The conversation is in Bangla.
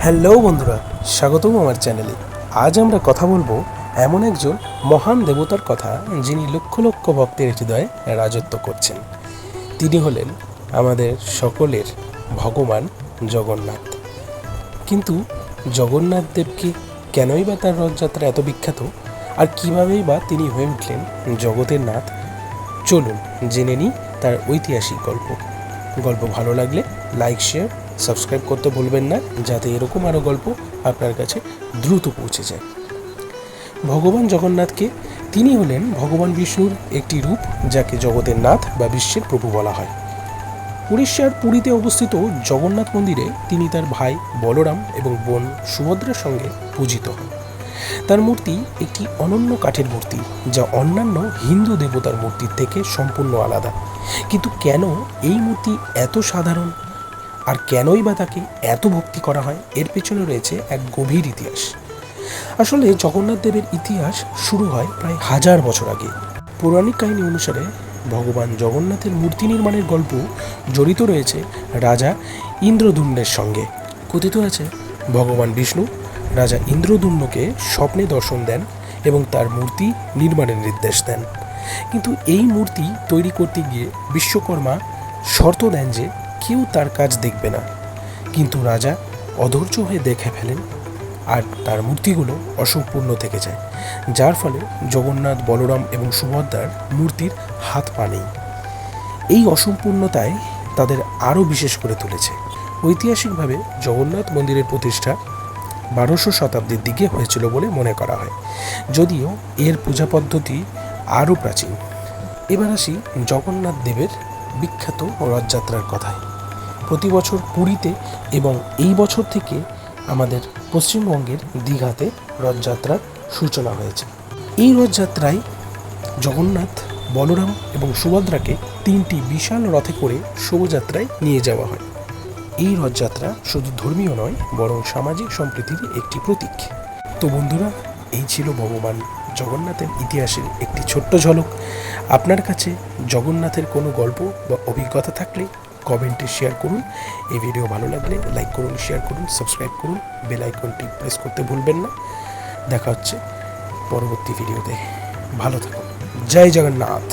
হ্যালো বন্ধুরা, স্বাগতম আমার চ্যানেলে। আজ আমরা কথা বলবো এমন একজন মহান দেবতার কথা, যিনি লক্ষ লক্ষ ভক্তের হৃদয়ে রাজত্ব করছেন। তিনি হলেন আমাদের সকলের ভগবান জগন্নাথ। কিন্তু জগন্নাথ দেবকে কেনই বা তার রথযাত্রা এত বিখ্যাত, আর কীভাবেই বা তিনি হয়ে উঠলেন জগতের নাথ? চলুন জেনে নিই তার ঐতিহাসিক গল্প ভালো লাগলে লাইক, শেয়ার, সাবস্ক্রাইব করতে ভুলবেন না, যাতে এরকম আরও গল্প আপনার কাছে দ্রুত পৌঁছে যায়। ভগবান জগন্নাথকে তিনি হলেন ভগবান বিষ্ণুর একটি রূপ, যাকে জগতের নাথ বা বিশ্বের প্রভু বলা হয়। উড়িষ্যার পুরীতে অবস্থিত জগন্নাথ মন্দিরে তিনি তার ভাই বলরাম এবং বোন সুভদ্রার সঙ্গে পূজিত হন। তার মূর্তি একটি অনন্য কাঠের মূর্তি, যা অন্যান্য হিন্দু দেবতার মূর্তির থেকে সম্পূর্ণ আলাদা। কিন্তু কেন এই মূর্তি এত সাধারণ, আর কেনই বা তাকে এত ভক্তি করা হয়, এর পেছনে রয়েছে এক গভীর ইতিহাস। আসলে জগন্নাথ দেবের ইতিহাস শুরু হয় প্রায় 1000 বছর আগে। পৌরাণিক কাহিনী অনুসারে ভগবান জগন্নাথের মূর্তি নির্মাণের গল্প জড়িত রয়েছে রাজা ইন্দ্রদ্যুম্নের সঙ্গে। কথিত আছে ভগবান বিষ্ণু রাজা ইন্দ্রদ্যুম্নকে স্বপ্নে দর্শন দেন এবং তার মূর্তি নির্মাণের নির্দেশ দেন। কিন্তু এই মূর্তি তৈরি করতে গিয়ে বিশ্বকর্মা শর্ত দেন যে কেউ তার কাজ দেখবে না। কিন্তু রাজা অধৈর্য হয়ে দেখে ফেলেন, আর তার মূর্তিগুলো অসম্পূর্ণ থেকে যায়, যার ফলে জগন্নাথ, বলরাম এবং সুভদ্রার মূর্তির হাত পা নেই। এই অসম্পূর্ণতায় তাদের আরও বিশেষ করে তুলেছে। ঐতিহাসিকভাবে জগন্নাথ মন্দিরের প্রতিষ্ঠা 1200 শতাব্দীর দিকে হয়েছিল বলে মনে করা হয়, যদিও এর পূজা পদ্ধতি আরও প্রাচীন। এবার আসি জগন্নাথ দেবের বিখ্যাত রথযাত্রার কথায়। প্রতি বছর পুরীতে এবং এই বছর থেকে আমাদের পশ্চিমবঙ্গের দীঘাতে রথযাত্রার সূচনা হয়েছে। এই রথযাত্রায় জগন্নাথ, বলরাম এবং সুভদ্রাকে 3টি বিশাল রথে করে শোভাযাত্রায় নিয়ে যাওয়া হয়। এই রথযাত্রা শুধু ধর্মীয় নয়, বরং সামাজিক সম্প্রীতির একটি প্রতীক। তো বন্ধুরা, এই ছিল ভগবান জগন্নাথের ইতিহাসের একটি ছোট্ট ঝলক। আপনার কাছে জগন্নাথের কোনো গল্প বা অভিজ্ঞতা থাকলে কমেন্টে শেয়ার করুন। এই ভিডিও ভালো লাগলে লাইক করুন, শেয়ার করুন, সাবস্ক্রাইব করুন, বেল আইকনটি প্রেস করতে ভুলবেন না। দেখা হচ্ছে পরবর্তী ভিডিওতে। ভালো থাকুন। জয় জগন্নাথ।